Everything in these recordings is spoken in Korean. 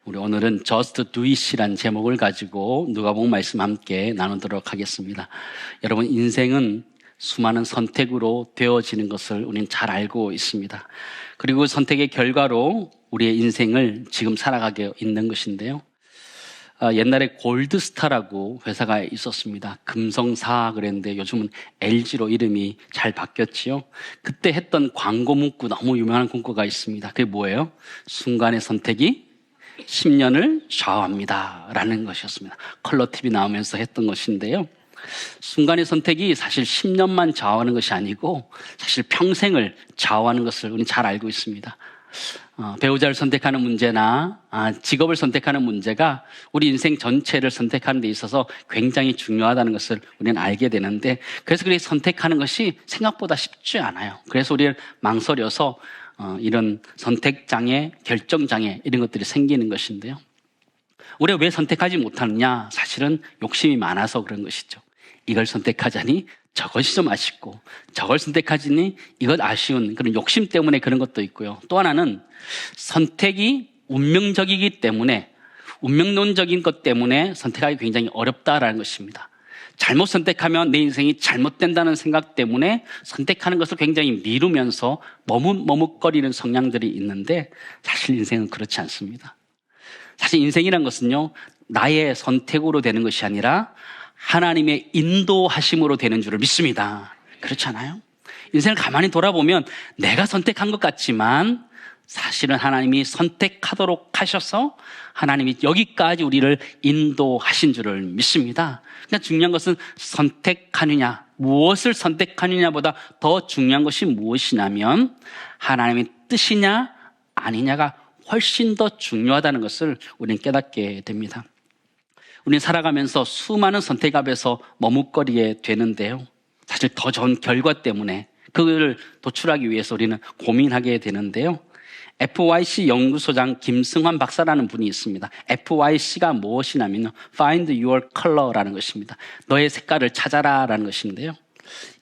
우리 오늘은 Just Do It이라는 제목을 가지고 누가복음 말씀 함께 나누도록 하겠습니다. 여러분, 인생은 수많은 선택으로 되어지는 것을 우리는 잘 알고 있습니다. 그리고 선택의 결과로 우리의 인생을 지금 살아가게 있는 것인데요. 옛날에 골드스타라고 회사가 있었습니다. 금성사 그랬는데 요즘은 LG로 이름이 잘 바뀌었지요. 그때 했던 광고 문구, 너무 유명한 문구가 있습니다. 그게 뭐예요? 순간의 선택이 10년을 좌우합니다 라는 것이었습니다. 컬러 TV 나오면서 했던 것인데요. 순간의 선택이 사실 10년만 좌우하는 것이 아니고 사실 평생을 좌우하는 것을 우리는 잘 알고 있습니다. 배우자를 선택하는 문제나 직업을 선택하는 문제가 우리 인생 전체를 선택하는 데 있어서 굉장히 중요하다는 것을 우리는 알게 되는데, 그래서 그렇게 선택하는 것이 생각보다 쉽지 않아요. 그래서 우리는 망설여서 이런 선택장애, 결정장애 이런 것들이 생기는 것인데요. 우리가 왜 선택하지 못하느냐? 사실은 욕심이 많아서 그런 것이죠. 이걸 선택하자니 저것이 좀 아쉽고, 저걸 선택하자니 이것 아쉬운 그런 욕심 때문에 그런 것도 있고요. 또 하나는 선택이 운명적이기 때문에, 운명론적인 것 때문에 선택하기 굉장히 어렵다라는 것입니다. 잘못 선택하면 내 인생이 잘못된다는 생각 때문에 선택하는 것을 굉장히 미루면서 머뭇머뭇거리는 성향들이 있는데, 사실 인생은 그렇지 않습니다. 사실 인생이란 것은요, 나의 선택으로 되는 것이 아니라 하나님의 인도하심으로 되는 줄을 믿습니다. 그렇지 않아요? 인생을 가만히 돌아보면 내가 선택한 것 같지만 사실은 하나님이 선택하도록 하셔서 하나님이 여기까지 우리를 인도하신 줄을 믿습니다. 그러니까 중요한 것은 선택하느냐, 무엇을 선택하느냐보다 더 중요한 것이 무엇이냐면 하나님의 뜻이냐 아니냐가 훨씬 더 중요하다는 것을 우리는 깨닫게 됩니다. 우리는 살아가면서 수많은 선택 앞에서 머뭇거리게 되는데요. 사실 더 좋은 결과 때문에 그걸 도출하기 위해서 우리는 고민하게 되는데요. FYC 연구소장 김승환 박사라는 분이 있습니다. FYC가 무엇이냐면 Find Your Color라는 것입니다. 너의 색깔을 찾아라라는 것인데요.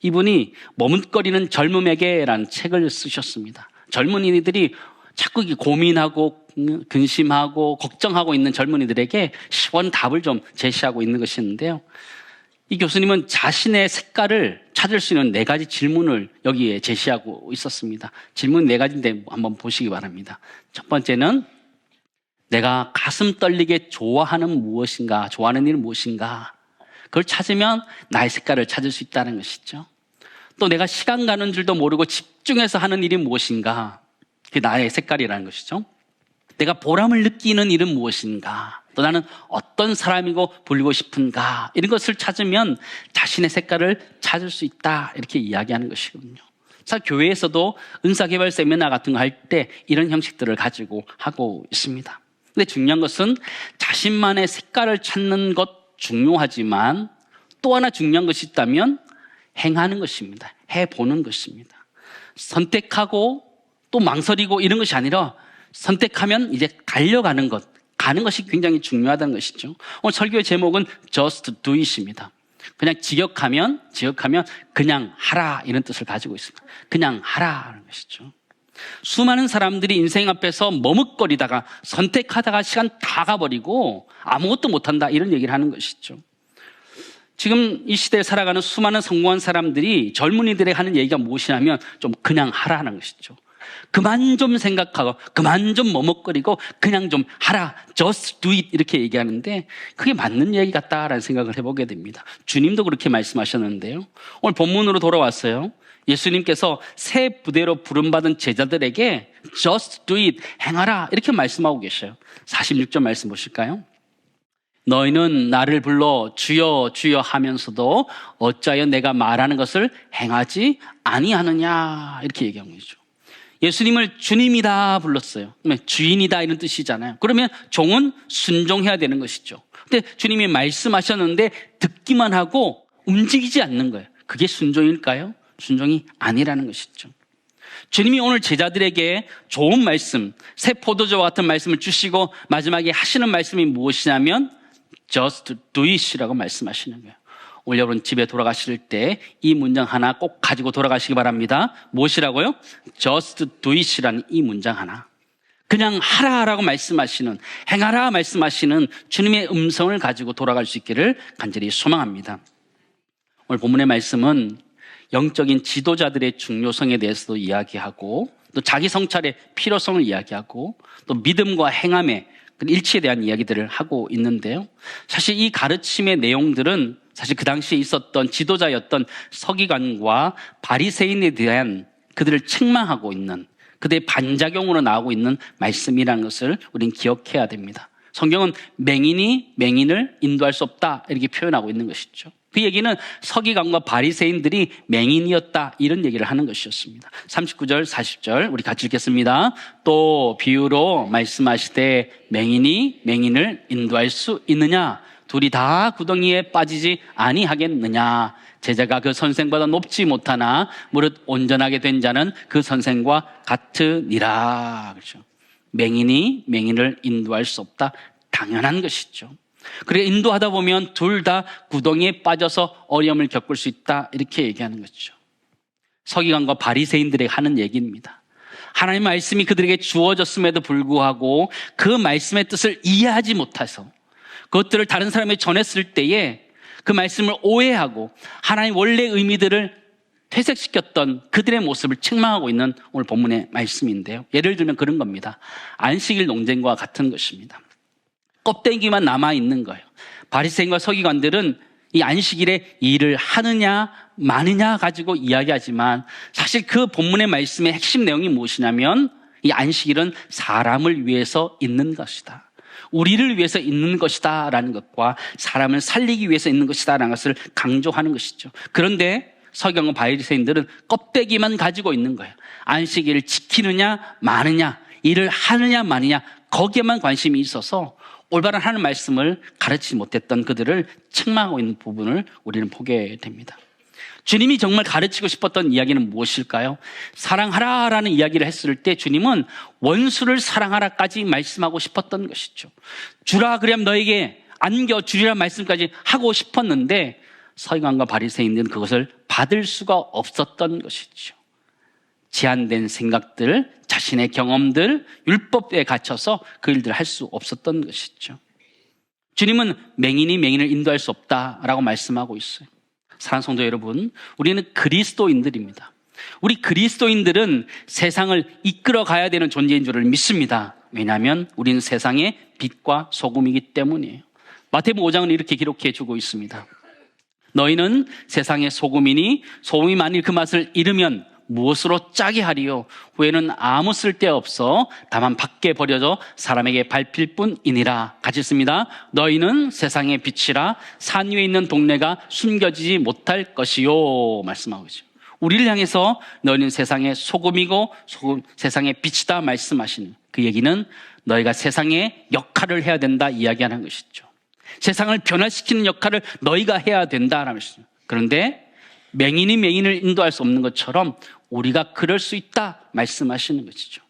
이분이 머뭇거리는 젊음에게라는 책을 쓰셨습니다. 젊은이들이 자꾸 고민하고 근심하고 걱정하고 있는 젊은이들에게 시원 답을 좀 제시하고 있는 것이었는데요. 이 교수님은 자신의 색깔을 찾을 수 있는 4가지 질문을 여기에 제시하고 있었습니다. 질문 4가지인데 한번 보시기 바랍니다. 첫 번째는 내가 가슴 떨리게 좋아하는 무엇인가, 좋아하는 일은 무엇인가, 그걸 찾으면 나의 색깔을 찾을 수 있다는 것이죠. 또 내가 시간 가는 줄도 모르고 집중해서 하는 일이 무엇인가, 그게 나의 색깔이라는 것이죠. 내가 보람을 느끼는 일은 무엇인가, 또 나는 어떤 사람이고 보이고 싶은가, 이런 것을 찾으면 자신의 색깔을 찾을 수 있다, 이렇게 이야기하는 것이군요. 사실 교회에서도 은사개발 세미나 같은 거 할 때 이런 형식들을 가지고 하고 있습니다. 근데 중요한 것은 자신만의 색깔을 찾는 것 중요하지만 또 하나 중요한 것이 있다면 행하는 것입니다. 해보는 것입니다. 선택하고 또 망설이고 이런 것이 아니라 선택하면 이제 달려가는 것, 가는 것이 굉장히 중요하다는 것이죠. 오늘 설교의 제목은 Just Do It입니다. 그냥 직역하면 그냥 하라, 이런 뜻을 가지고 있습니다. 그냥 하라는 것이죠. 수많은 사람들이 인생 앞에서 머뭇거리다가 선택하다가 시간 다 가버리고 아무것도 못한다, 이런 얘기를 하는 것이죠. 지금 이 시대에 살아가는 수많은 성공한 사람들이 젊은이들에게 하는 얘기가 무엇이냐면 좀 그냥 하라는 것이죠. 그만 좀 생각하고 그만 좀 머뭇거리고 그냥 좀 하라, just do it, 이렇게 얘기하는데 그게 맞는 얘기 같다라는 생각을 해보게 됩니다. 주님도 그렇게 말씀하셨는데요. 오늘 본문으로 돌아왔어요. 예수님께서 새 부대로 부름받은 제자들에게 just do it, 행하라, 이렇게 말씀하고 계셔요. 46절 말씀 보실까요? 너희는 나를 불러 주여 주여 하면서도 어찌하여 내가 말하는 것을 행하지 아니하느냐, 이렇게 얘기한 거죠. 예수님을 주님이다 불렀어요. 주인이다, 이런 뜻이잖아요. 그러면 종은 순종해야 되는 것이죠. 근데 주님이 말씀하셨는데 듣기만 하고 움직이지 않는 거예요. 그게 순종일까요? 순종이 아니라는 것이죠. 주님이 오늘 제자들에게 좋은 말씀, 새 포도주와 같은 말씀을 주시고 마지막에 하시는 말씀이 무엇이냐면 Just do it이라고 말씀하시는 거예요. 오늘 여러분 집에 돌아가실 때 이 문장 하나 꼭 가지고 돌아가시기 바랍니다. 무엇이라고요? Just do it이라는 이 문장 하나. 그냥 하라라고 말씀하시는, 행하라 말씀하시는 주님의 음성을 가지고 돌아갈 수 있기를 간절히 소망합니다. 오늘 본문의 말씀은 영적인 지도자들의 중요성에 대해서도 이야기하고, 또 자기 성찰의 필요성을 이야기하고, 또 믿음과 행함의 일치에 대한 이야기들을 하고 있는데요. 사실 이 가르침의 내용들은 사실 그 당시에 있었던 지도자였던 서기관과 바리새인에 대한 그들을 책망하고 있는, 그들의 반작용으로 나오고 있는 말씀이라는 것을 우리는 기억해야 됩니다. 성경은 맹인이 맹인을 인도할 수 없다 이렇게 표현하고 있는 것이죠. 그 얘기는 서기관과 바리새인들이 맹인이었다 이런 얘기를 하는 것이었습니다. 39절 40절 우리 같이 읽겠습니다. 또 비유로 말씀하시되 맹인이 맹인을 인도할 수 있느냐? 둘이 다 구덩이에 빠지지 아니하겠느냐? 제자가 그 선생보다 높지 못하나 무릇 온전하게 된 자는 그 선생과 같으니라. 그렇죠. 맹인이 맹인을 인도할 수 없다. 당연한 것이죠. 그리고 인도하다 보면 둘 다 구덩이에 빠져서 어려움을 겪을 수 있다 이렇게 얘기하는 거죠. 서기관과 바리새인들에게 하는 얘기입니다. 하나님의 말씀이 그들에게 주어졌음에도 불구하고 그 말씀의 뜻을 이해하지 못해서 그것들을 다른 사람에게 전했을 때에 그 말씀을 오해하고 하나님 원래의 의미들을 퇴색시켰던 그들의 모습을 책망하고 있는 오늘 본문의 말씀인데요. 예를 들면 그런 겁니다. 안식일 논쟁과 같은 것입니다. 껍데기만 남아있는 거예요. 바리새인과 서기관들은 이 안식일에 일을 하느냐 마느냐 가지고 이야기하지만 사실 그 본문의 말씀의 핵심 내용이 무엇이냐면 이 안식일은 사람을 위해서 있는 것이다. 우리를 위해서 있는 것이다 라는 것과 사람을 살리기 위해서 있는 것이다 라는 것을 강조하는 것이죠. 그런데 서기관과 바리새인들은 껍데기만 가지고 있는 거예요. 안식일을 지키느냐 마느냐, 일을 하느냐 마느냐 거기에만 관심이 있어서 올바른 하는 말씀을 가르치지 못했던 그들을 책망하고 있는 부분을 우리는 보게 됩니다. 주님이 정말 가르치고 싶었던 이야기는 무엇일까요? 사랑하라라는 이야기를 했을 때 주님은 원수를 사랑하라까지 말씀하고 싶었던 것이죠. 주라 그러면 너에게 안겨주리라 말씀까지 하고 싶었는데 서기관과 바리새인들은 그것을 받을 수가 없었던 것이죠. 제한된 생각들, 자신의 경험들, 율법에 갇혀서 그 일들을 할 수 없었던 것이죠. 주님은 맹인이 맹인을 인도할 수 없다라고 말씀하고 있어요. 사랑하는 성도 여러분, 우리는 그리스도인들입니다. 우리 그리스도인들은 세상을 이끌어 가야 되는 존재인 줄을 믿습니다. 왜냐하면 우리는 세상의 빛과 소금이기 때문이에요. 마태복음 5장은 이렇게 기록해 주고 있습니다. 너희는 세상의 소금이니 소금이 만일 그 맛을 잃으면 무엇으로 짜게 하리요? 후에는 아무 쓸데없어 다만 밖에 버려져 사람에게 밟힐 뿐이니라. 같이 읽습니다. 너희는 세상의 빛이라 산 위에 있는 동네가 숨겨지지 못할 것이요. 말씀하고 있죠. 우리를 향해서 너희는 세상의 소금이고 세상의 빛이다 말씀하시는 그 얘기는 너희가 세상의 역할을 해야 된다 이야기하는 것이죠. 세상을 변화시키는 역할을 너희가 해야 된다라는 것이죠. 그런데 맹인이 맹인을 인도할 수 없는 것처럼 우리가 그럴 수 있다 말씀하시는 것이죠.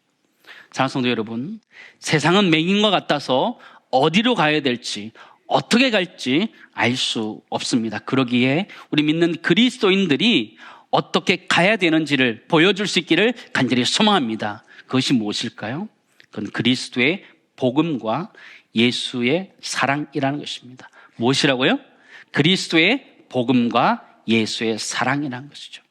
사랑하는 성도 여러분, 세상은 맹인과 같아서 어디로 가야 될지 어떻게 갈지 알 수 없습니다. 그러기에 우리 믿는 그리스도인들이 어떻게 가야 되는지를 보여줄 수 있기를 간절히 소망합니다. 그것이 무엇일까요? 그건 그리스도의 복음과 예수의 사랑이라는 것입니다. 무엇이라고요? 그리스도의 복음과 예수의 사랑이라는 것이죠.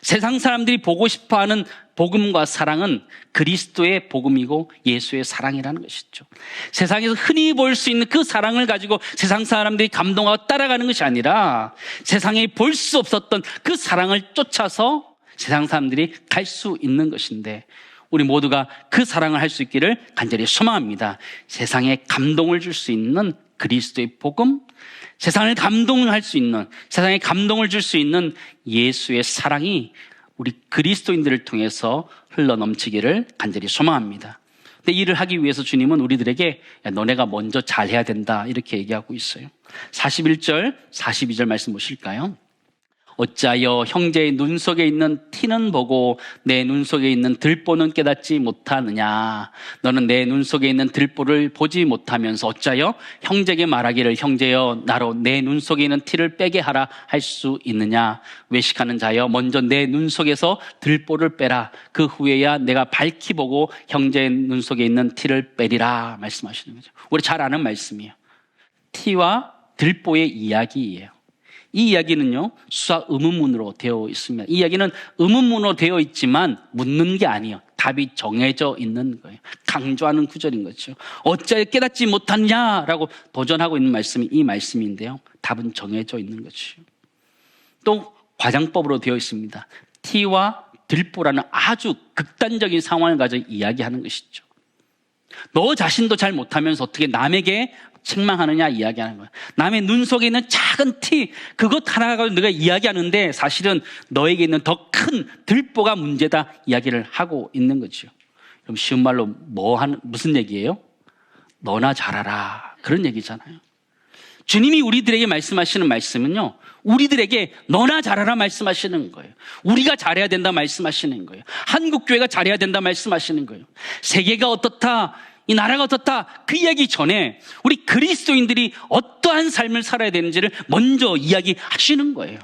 세상 사람들이 보고 싶어하는 복음과 사랑은 그리스도의 복음이고 예수의 사랑이라는 것이죠. 세상에서 흔히 볼 수 있는 그 사랑을 가지고 세상 사람들이 감동하고 따라가는 것이 아니라 세상에 볼 수 없었던 그 사랑을 쫓아서 세상 사람들이 갈 수 있는 것인데 우리 모두가 그 사랑을 할 수 있기를 간절히 소망합니다. 세상에 감동을 줄 수 있는 그리스도의 복음, 세상을 감동할 수 있는, 세상에 감동을 줄 수 있는 예수의 사랑이 우리 그리스도인들을 통해서 흘러넘치기를 간절히 소망합니다. 근데 일을 하기 위해서 주님은 우리들에게 야, 너네가 먼저 잘해야 된다 이렇게 얘기하고 있어요. 41절, 42절 말씀 보실까요? 어찌하여 형제의 눈 속에 있는 티는 보고 내 눈 속에 있는 들보는 깨닫지 못하느냐. 너는 내 눈 속에 있는 들보를 보지 못하면서 어찌하여 형제에게 말하기를 형제여 나로 내 눈 속에 있는 티를 빼게 하라 할 수 있느냐. 외식하는 자여 먼저 내 눈 속에서 들보를 빼라. 그 후에야 내가 밝히 보고 형제의 눈 속에 있는 티를 빼리라 말씀하시는 거죠. 우리 잘 아는 말씀이에요. 티와 들보의 이야기예요. 이 이야기는요, 수사 의문문으로 되어 있습니다. 이 이야기는 의문문으로 되어 있지만 묻는 게 아니에요. 답이 정해져 있는 거예요. 강조하는 구절인 거죠. 어찌하여 깨닫지 못하냐라고 도전하고 있는 말씀이 이 말씀인데요. 답은 정해져 있는 거죠. 또 과장법으로 되어 있습니다. 티와 들보라는 아주 극단적인 상황을 가져 이야기하는 것이죠. 너 자신도 잘 못하면서 어떻게 남에게 책망하느냐 이야기하는 거예요. 남의 눈 속에 있는 작은 티, 그것 하나 가지고 네가 이야기하는데 사실은 너에게 있는 더 큰 들보가 문제다 이야기를 하고 있는 거죠. 그럼 쉬운 말로 무슨 얘기예요? 너나 잘하라 그런 얘기잖아요. 주님이 우리들에게 말씀하시는 말씀은요, 우리들에게 너나 잘하라 말씀하시는 거예요. 우리가 잘해야 된다 말씀하시는 거예요. 한국교회가 잘해야 된다 말씀하시는 거예요. 세계가 어떻다, 이 나라가 어떻다, 그 이야기 전에 우리 그리스도인들이 어떠한 삶을 살아야 되는지를 먼저 이야기하시는 거예요.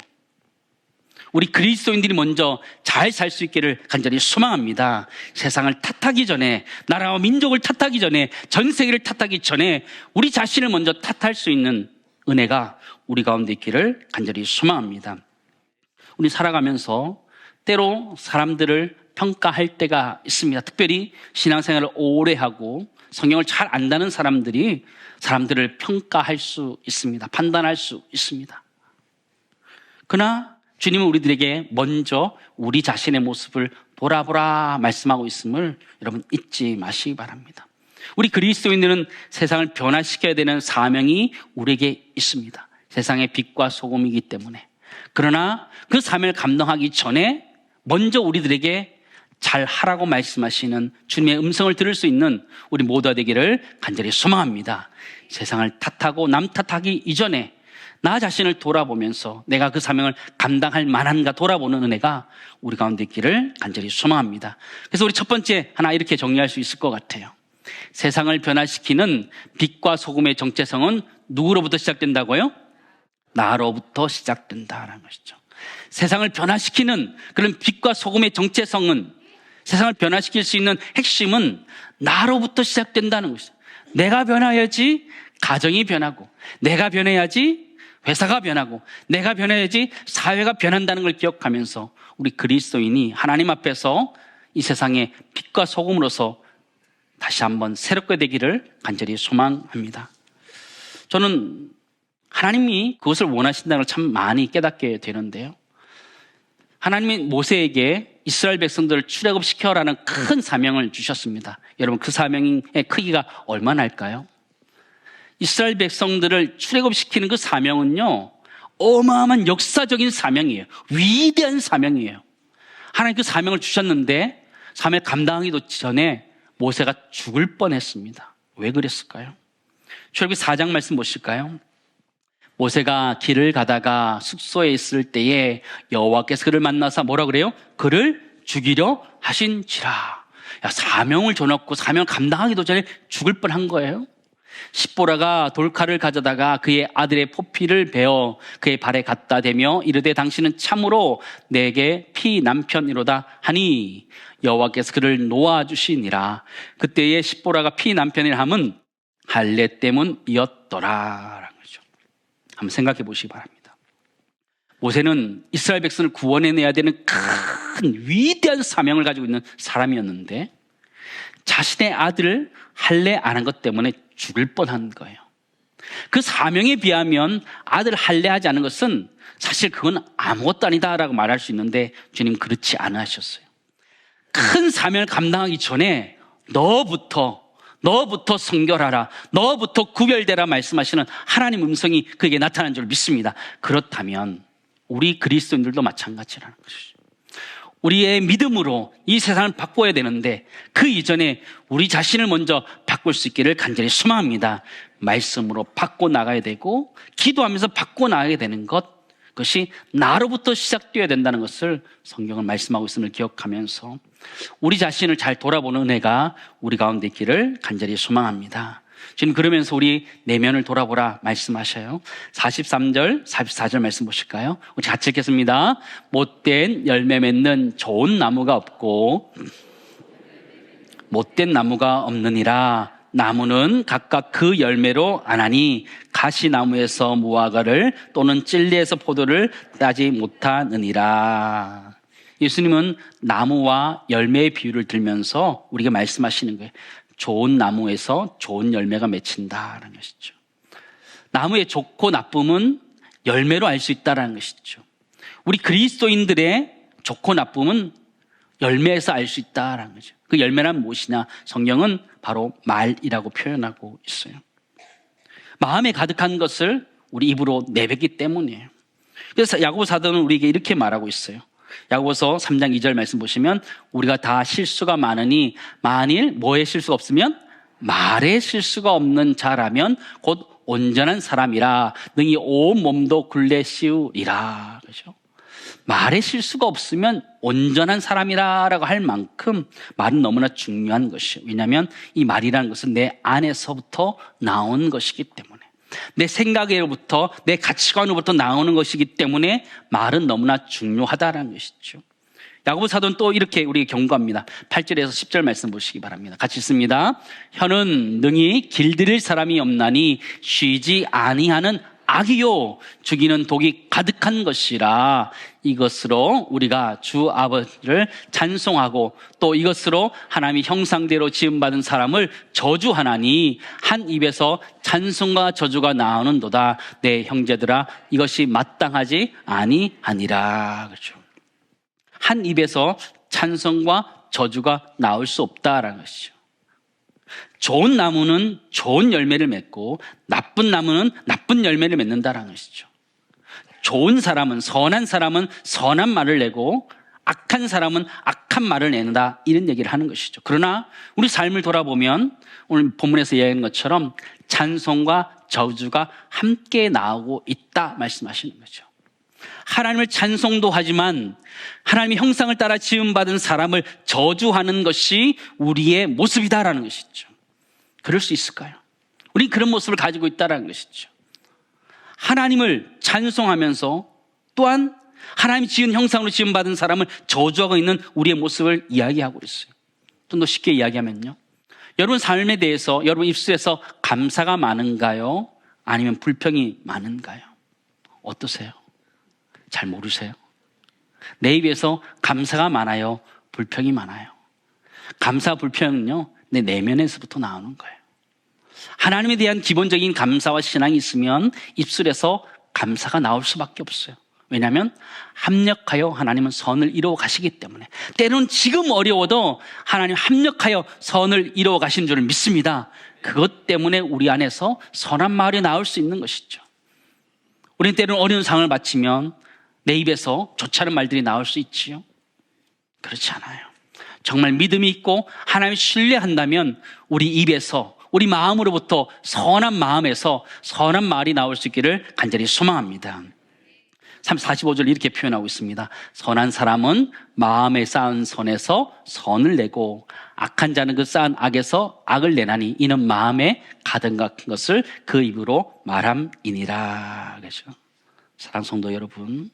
우리 그리스도인들이 먼저 잘 살 수 있기를 간절히 소망합니다. 세상을 탓하기 전에, 나라와 민족을 탓하기 전에, 전 세계를 탓하기 전에 우리 자신을 먼저 탓할 수 있는 은혜가 우리 가운데 있기를 간절히 소망합니다. 우리 살아가면서 때로 사람들을 평가할 때가 있습니다. 특별히 신앙생활을 오래 하고 성경을 잘 안다는 사람들이 사람들을 평가할 수 있습니다. 판단할 수 있습니다. 그러나 주님은 우리들에게 먼저 우리 자신의 모습을 돌아보라 말씀하고 있음을 여러분 잊지 마시기 바랍니다. 우리 그리스도인들은 세상을 변화시켜야 되는 사명이 우리에게 있습니다. 세상의 빛과 소금이기 때문에. 그러나 그 사명을 감당하기 전에 먼저 우리들에게 잘 하라고 말씀하시는 주님의 음성을 들을 수 있는 우리 모두가 되기를 간절히 소망합니다. 세상을 탓하고 남 탓하기 이전에 나 자신을 돌아보면서 내가 그 사명을 감당할 만한가 돌아보는 은혜가 우리 가운데 있기를 간절히 소망합니다. 그래서 우리 첫 번째 하나 이렇게 정리할 수 있을 것 같아요. 세상을 변화시키는 빛과 소금의 정체성은 누구로부터 시작된다고요? 나로부터 시작된다라는 것이죠. 세상을 변화시키는 그런 빛과 소금의 정체성은, 세상을 변화시킬 수 있는 핵심은 나로부터 시작된다는 것이죠. 내가 변화해야지 가정이 변하고, 내가 변해야지 회사가 변하고, 내가 변해야지 사회가 변한다는 걸 기억하면서 우리 그리스도인이 하나님 앞에서 이 세상의 빛과 소금으로서 다시 한번 새롭게 되기를 간절히 소망합니다. 저는 하나님이 그것을 원하신다는 걸 참 많이 깨닫게 되는데요. 하나님이 모세에게 이스라엘 백성들을 출애굽시켜라는 큰 사명을 주셨습니다. 여러분, 그 사명의 크기가 얼마나 할까요? 이스라엘 백성들을 출애굽시키는 그 사명은요, 어마어마한 역사적인 사명이에요. 위대한 사명이에요. 하나님 그 사명을 주셨는데 사명 감당하기도 전에 모세가 죽을 뻔했습니다. 왜 그랬을까요? 출애굽기 4장 말씀 보실까요? 모세가 길을 가다가 숙소에 있을 때에 여호와께서 그를 만나서 뭐라 그래요? 그를 죽이려 하신지라. 사명을 줘놓고 사명을 감당하기도 전에 죽을 뻔한 거예요. 십보라가 돌칼을 가져다가 그의 아들의 포피를 베어 그의 발에 갖다 대며 이르되 당신은 참으로 내게 피 남편이로다 하니 여호와께서 그를 놓아주시니라. 그때의 십보라가 피 남편이라 함은 할례 때문이었더라. 한번 생각해 보시기 바랍니다. 모세는 이스라엘 백성을 구원해내야 되는 큰 위대한 사명을 가지고 있는 사람이었는데 자신의 아들을 할례 안 한 것 때문에 죽을 뻔한 거예요. 그 사명에 비하면 아들 할례하지 않은 것은 사실 그건 아무것도 아니다라고 말할 수 있는데 주님 그렇지 않으셨어요. 큰 사명을 감당하기 전에 너부터 성결하라, 너부터 구별되라 말씀하시는 하나님 음성이 그에게 나타난 줄 믿습니다. 그렇다면 우리 그리스도인들도 마찬가지라는 것이죠. 우리의 믿음으로 이 세상을 바꿔야 되는데 그 이전에 우리 자신을 먼저 바꿀 수 있기를 간절히 소망합니다. 말씀으로 바꿔 나가야 되고 기도하면서 바꿔 나가야 되는 것, 그것이 나로부터 시작되어야 된다는 것을 성경은 말씀하고 있음을 기억하면서 우리 자신을 잘 돌아보는 은혜가 우리 가운데 있기를 간절히 소망합니다. 지금 그러면서 우리 내면을 돌아보라 말씀하셔요. 43절, 44절 말씀 보실까요? 우리 같이 읽겠습니다. 못된 열매 맺는 좋은 나무가 없고 못된 나무가 없느니라. 나무는 각각 그 열매로 아나니 가시나무에서 무화과를 또는 찔레에서 포도를 따지 못하느니라. 예수님은 나무와 열매의 비유를 들면서 우리에게 말씀하시는 거예요. 좋은 나무에서 좋은 열매가 맺힌다라는 것이죠. 나무의 좋고 나쁨은 열매로 알 수 있다는 것이죠. 우리 그리스도인들의 좋고 나쁨은 열매에서 알 수 있다는 거죠. 그 열매란 무엇이냐? 성경은 바로 말이라고 표현하고 있어요. 마음에 가득한 것을 우리 입으로 내뱉기 때문이에요. 그래서 야고보 사도는 우리에게 이렇게 말하고 있어요. 야고보서 3장 2절 말씀 보시면 우리가 다 실수가 많으니 만일 뭐에 실수가 없으면 말에 실수가 없는 자라면 곧 온전한 사람이라 능히 온 몸도 굴레 씌우리라. 그렇죠? 말에 실수가 없으면 온전한 사람이라고 할 만큼 말은 너무나 중요한 것이에요. 왜냐하면 이 말이라는 것은 내 안에서부터 나온 것이기 때문에, 내 생각으로부터, 내 가치관으로부터 나오는 것이기 때문에 말은 너무나 중요하다는 것이죠. 야고보 사도는 또 이렇게 우리에게 경고합니다. 8절에서 10절 말씀 보시기 바랍니다. 같이 읽습니다. 혀는 능히 길들일 사람이 없나니 쉬지 아니하는 악이요 죽이는 독이 가득한 것이라. 이것으로 우리가 주 아버지를 찬송하고 또 이것으로 하나님의 형상대로 지음받은 사람을 저주하나니 한 입에서 찬송과 저주가 나오는도다. 내 형제들아 이것이 마땅하지 아니하니라. 그렇죠. 한 입에서 찬송과 저주가 나올 수 없다라는 것이죠. 좋은 나무는 좋은 열매를 맺고 나쁜 나무는 나쁜 열매를 맺는다라는 것이죠. 좋은 사람은, 선한 사람은 선한 말을 내고 악한 사람은 악한 말을 낸다, 이런 얘기를 하는 것이죠. 그러나 우리 삶을 돌아보면 오늘 본문에서 이야기한 것처럼 찬송과 저주가 함께 나오고 있다 말씀하시는 거죠. 하나님을 찬송도 하지만 하나님의 형상을 따라 지음받은 사람을 저주하는 것이 우리의 모습이다라는 것이죠. 그럴 수 있을까요? 우리는 그런 모습을 가지고 있다는 것이죠. 하나님을 찬송하면서 또한 하나님이 지은 형상으로 지음받은 사람을 저주하고 있는 우리의 모습을 이야기하고 있어요. 좀 더 쉽게 이야기하면요, 여러분 삶에 대해서 여러분 입술에서 감사가 많은가요? 아니면 불평이 많은가요? 어떠세요? 잘 모르세요? 내 입에서 감사가 많아요? 불평이 많아요? 감사, 불평은요, 내 내면에서부터 나오는 거예요. 하나님에 대한 기본적인 감사와 신앙이 있으면 입술에서 감사가 나올 수밖에 없어요. 왜냐하면 합력하여 하나님은 선을 이루어 가시기 때문에. 때로는 지금 어려워도 하나님 합력하여 선을 이루어 가신 줄을 믿습니다. 그것 때문에 우리 안에서 선한 말이 나올 수 있는 것이죠. 우리는 때로는 어려운 상황을 마치면 내 입에서 좋지 않은 말들이 나올 수 있지요. 그렇지 않아요. 정말 믿음이 있고 하나님을 신뢰한다면 우리 입에서, 우리 마음으로부터, 선한 마음에서 선한 말이 나올 수 있기를 간절히 소망합니다. 45절 이렇게 표현하고 있습니다. 선한 사람은 마음에 쌓은 선에서 선을 내고 악한 자는 그 쌓은 악에서 악을 내나니 이는 마음에 가득한 것을 그 입으로 말함이니라. 그렇죠? 사랑 성도 여러분,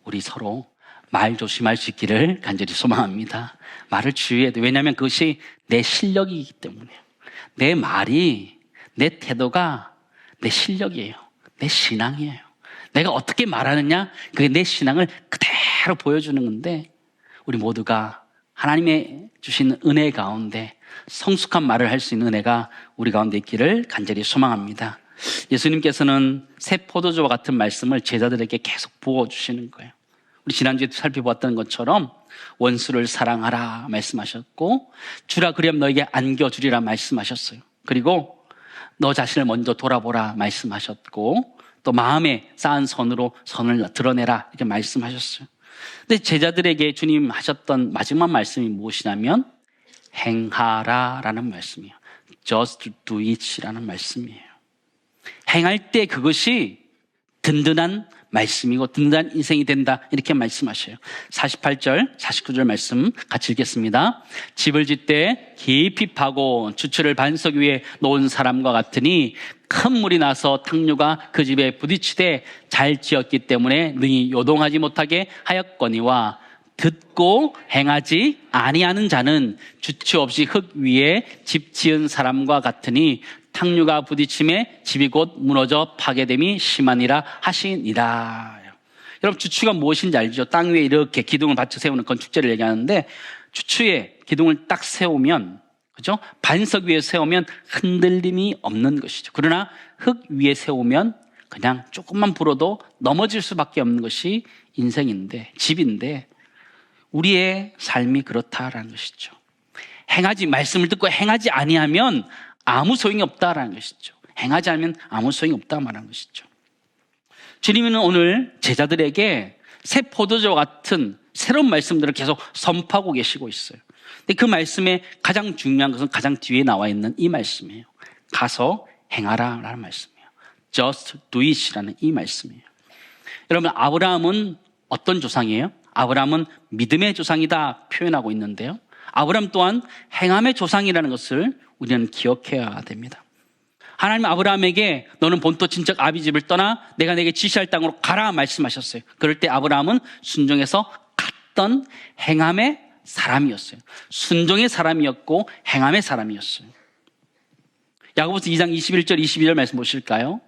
우리 서로 말 조심할 수 있기를 간절히 소망합니다. 말을 주의해야 돼요. 왜냐하면 그것이 내 실력이기 때문에요. 내 말이, 내 태도가 내 실력이에요. 내 신앙이에요. 내가 어떻게 말하느냐, 그게 내 신앙을 그대로 보여주는 건데, 우리 모두가 하나님의 주신 은혜 가운데 성숙한 말을 할 수 있는 은혜가 우리 가운데 있기를 간절히 소망합니다. 예수님께서는 새 포도주와 같은 말씀을 제자들에게 계속 부어주시는 거예요. 우리 지난주에 살펴봤던 것처럼 원수를 사랑하라 말씀하셨고, 주라 그리하면 너에게 안겨주리라 말씀하셨어요. 그리고 너 자신을 먼저 돌아보라 말씀하셨고, 또 마음에 쌓은 선으로 선을 드러내라 이렇게 말씀하셨어요. 근데 제자들에게 주님 하셨던 마지막 말씀이 무엇이냐면 행하라라는 말씀이에요. Just do it라는 말씀이에요. 행할 때 그것이 든든한 말씀이고 든든한 인생이 된다, 이렇게 말씀하셔요. 48절, 49절 말씀 같이 읽겠습니다. 집을 짓되 깊이 파고 주추를 반석 위에 놓은 사람과 같으니 큰 물이 나서 탕류가 그 집에 부딪히되 잘 지었기 때문에 능히 요동하지 못하게 하였거니와, 듣고 행하지 아니하는 자는 주추 없이 흙 위에 집 지은 사람과 같으니 탕류가 부딪힘에 집이 곧 무너져 파괴됨이 심하니라 하시니라. 여러분, 주추가 무엇인지 알죠? 땅 위에 이렇게 기둥을 받쳐 세우는 건축재를 얘기하는데, 주추에 기둥을 딱 세우면, 그죠? 반석 위에 세우면 흔들림이 없는 것이죠. 그러나 흙 위에 세우면 그냥 조금만 불어도 넘어질 수밖에 없는 것이 인생인데, 집인데, 우리의 삶이 그렇다라는 것이죠. 말씀을 듣고 행하지 아니하면 아무 소용이 없다라는 것이죠. 행하지 않으면 아무 소용이 없다 말하는 것이죠. 주님은 오늘 제자들에게 새 포도주와 같은 새로운 말씀들을 계속 선포하고 계시고 있어요. 근데 그 말씀에 가장 중요한 것은 가장 뒤에 나와 있는 이 말씀이에요. 가서 행하라 라는 말씀이에요. Just do it이라는 이 말씀이에요. 여러분, 아브라함은 어떤 조상이에요? 아브라함은 믿음의 조상이다 표현하고 있는데요, 아브라함 또한 행함의 조상이라는 것을 우리는 기억해야 됩니다. 하나님 아브라함에게 너는 본토 친척 아비 집을 떠나 내가 내게 지시할 땅으로 가라 말씀하셨어요. 그럴 때 아브라함은 순종해서 갔던 행함의 사람이었어요. 순종의 사람이었고 행함의 사람이었어요. 야고보서 2장 21절 22절 말씀 보실까요?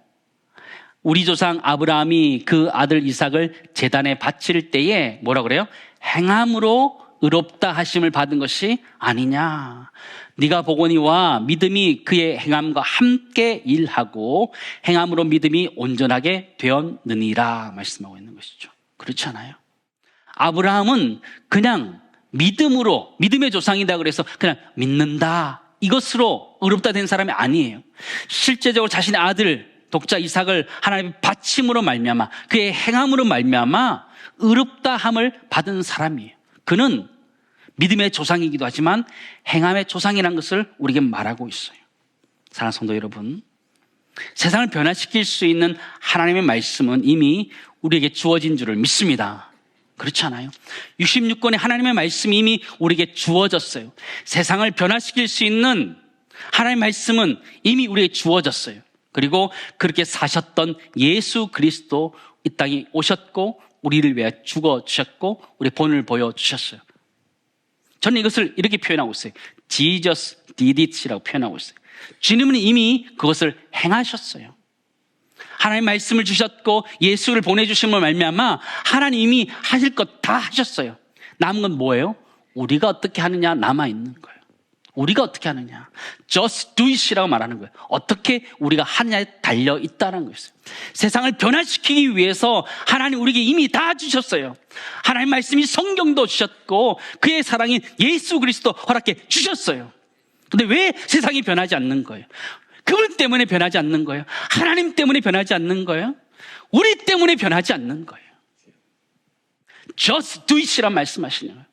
우리 조상 아브라함이 그 아들 이삭을 제단에 바칠 때에 뭐라 그래요? 행함으로 의롭다 하심을 받은 것이 아니냐. 네가 보거니와 믿음이 그의 행함과 함께 일하고 행함으로 믿음이 온전하게 되었느니라 말씀하고 있는 것이죠. 그렇지 않아요? 아브라함은 그냥 믿음으로, 믿음의 조상이다 그래서 그냥 믿는다, 이것으로 의롭다 된 사람이 아니에요. 실제적으로 자신의 아들 독자 이삭을 하나님의 바침으로 말미암아, 그의 행함으로 말미암아 의롭다함을 받은 사람이에요. 그는 믿음의 조상이기도 하지만 행함의 조상이라는 것을 우리에게 말하고 있어요. 사랑하는 성도 여러분, 세상을 변화시킬 수 있는 하나님의 말씀은 이미 우리에게 주어진 줄을 믿습니다. 그렇지 않아요? 66권의 하나님의 말씀이 이미 우리에게 주어졌어요. 세상을 변화시킬 수 있는 하나님의 말씀은 이미 우리에게 주어졌어요. 그리고 그렇게 사셨던 예수 그리스도 이 땅에 오셨고 우리를 위해 죽어주셨고 우리 본을 보여주셨어요. 저는 이것을 이렇게 표현하고 있어요. Jesus did it이라고 표현하고 있어요. 주님은 이미 그것을 행하셨어요. 하나님 말씀을 주셨고 예수를 보내주심을 말미암아 하나님이 하실 것 다 하셨어요. 남은 건 뭐예요? 우리가 어떻게 하느냐 남아있는 거예요. 우리가 어떻게 하느냐. Just do it이라고 말하는 거예요. 어떻게 우리가 하느냐에 달려있다는 거였어요. 세상을 변화시키기 위해서 하나님 우리에게 이미 다 주셨어요. 하나님 말씀이 성경도 주셨고 그의 사랑인 예수 그리스도 허락해 주셨어요. 근데 왜 세상이 변하지 않는 거예요? 그분 때문에 변하지 않는 거예요. 하나님 때문에 변하지 않는 거예요. 우리 때문에 변하지 않는 거예요. Just do it이란 말씀하시는 거예요.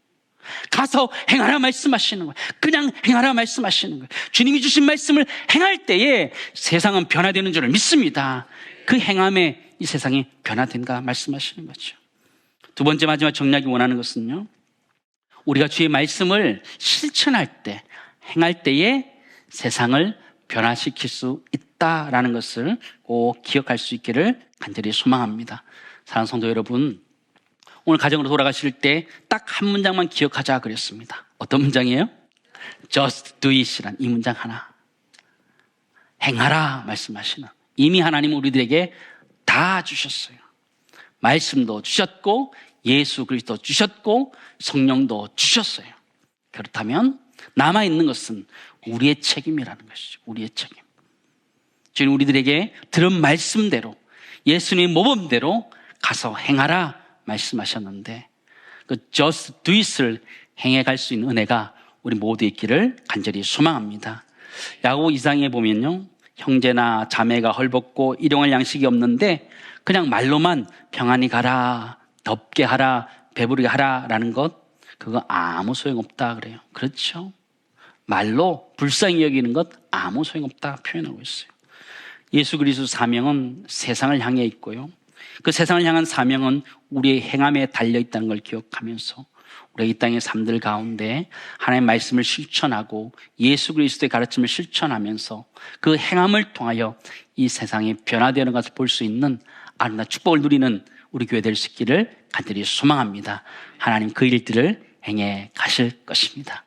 가서 행하라 말씀하시는 거예요. 그냥 행하라 말씀하시는 거예요. 주님이 주신 말씀을 행할 때에 세상은 변화되는 줄을 믿습니다. 그 행함에 이 세상이 변화된가 말씀하시는 거죠. 두 번째 마지막 정리하기 원하는 것은요, 우리가 주의 말씀을 실천할 때, 행할 때에 세상을 변화시킬 수 있다라는 것을 꼭 기억할 수 있기를 간절히 소망합니다. 사랑하는 성도 여러분, 오늘 가정으로 돌아가실 때 딱 한 문장만 기억하자 그랬습니다. 어떤 문장이에요? Just do it이란 이 문장 하나. 행하라 말씀하시는, 이미 하나님 우리들에게 다 주셨어요. 말씀도 주셨고 예수 그리스도 주셨고 성령도 주셨어요. 그렇다면 남아있는 것은 우리의 책임이라는 것이죠. 우리의 책임. 주님 우리들에게 들은 말씀대로 예수님의 모범대로 가서 행하라 말씀하셨는데 그 just do it을 행해갈 수 있는 은혜가 우리 모두 있기를 간절히 소망합니다. 야고보 2장에 보면요, 형제나 자매가 헐벗고 일용할 양식이 없는데 그냥 말로만 평안히 가라, 덥게 하라, 배부르게 하라라는 것, 그거 아무 소용없다 그래요. 그렇죠? 말로 불쌍히 여기는 것 아무 소용없다 표현하고 있어요. 예수 그리스도 사명은 세상을 향해 있고요, 그 세상을 향한 사명은 우리의 행함에 달려 있다는 걸 기억하면서 우리 이 땅의 삶들 가운데 하나님의 말씀을 실천하고 예수 그리스도의 가르침을 실천하면서 그 행함을 통하여 이 세상이 변화되는 것을 볼 수 있는 아름다운 축복을 누리는 우리 교회 될 수 있기를 간절히 소망합니다. 하나님 그 일들을 행해 가실 것입니다.